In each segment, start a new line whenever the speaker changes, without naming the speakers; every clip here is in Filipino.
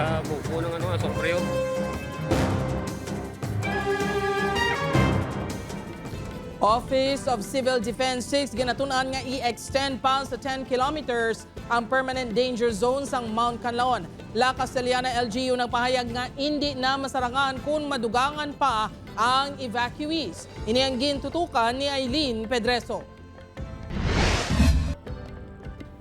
Nagkabuo ng sobryo.
Office of Civil Defense 6 ginatunan nga i-extend pa sa 10 kilometers ang permanent danger zone sang Mount Kanlaon. La Castellana LGU nagpahayag nga hindi na masarangan kung madugangan pa ang evacuees. Ini ang gintutukan ni Eileen Pedreso.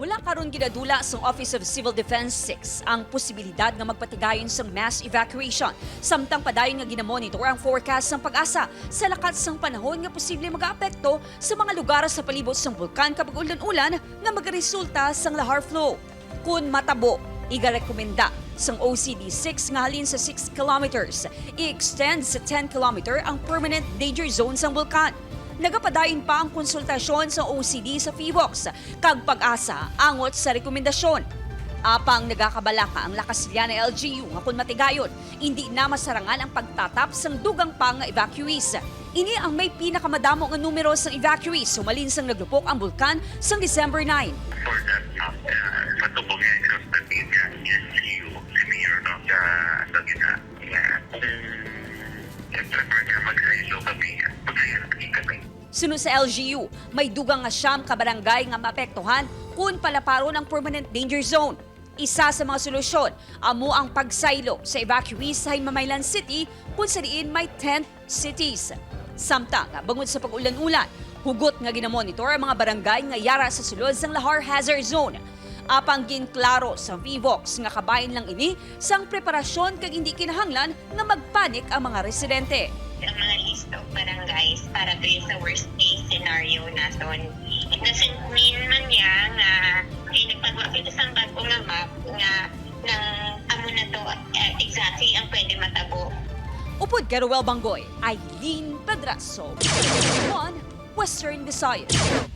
Wala karon ginadula sa Office of Civil Defense 6 ang posibilidad nga magpatigayon sa mass evacuation. Samtang padayon nga ginamonitor ang forecast ng pag-asa sa lakat sang panahon nga posible mag-aapekto sa mga lugar sa palibot sang bulkan kapag ulan-ulan nga magaresulta sang lahar flow. Kung matabo, igarekomenda sang OCD-6 nga halin sa 6 kilometers, i-extend sa 10 kilometer ang permanent danger zone sang bulkan. Nagapadayon pa ang konsultasyon sa OCD sa PHIVOLCS kag pag-asa angot sa rekomendasyon. Apang nagakabalaka ang Castellana LGU nga kung matigayon, hindi na masarangan ang pagtatap sang dugang pa nga evacuees. Ini ang may pinakamadamo nga numero sang evacuees sumalin sang naglupok ang bulkan sang December 9.
For that, matubog nga sa LGU, si Mayor sa gina. Kung prefer nga mag-aylo kami, kami.
Suno sa LGU, may dugang nga siyam ka barangay nga maapektuhan kung palaparon ang permanent danger zone. Isa sa mga solusyon, amo ang pagsaylo sa evacuees sa Mamaylan City kung sa diin may 10 cities. Samtang, bangod sa pag-ulan-ulan, hugot nga ginamonitor ang mga barangay nga yara sa sulod sang lahar hazard zone. Apang ginklaro sa PHIVOLCS nga kabayan lang ini sang preparasyon kag hindi kinahanglan nga magpanik ang mga residente.
Ang mga list of barangays para doon sa worst case scenario naton. It doesn't mean man niya nga nagpagawa kita sa bago nga map nga amo na to exactly ang pwede matabo.
Upod Garuel Banggoy, Eileen Pedreso, Western Visayas.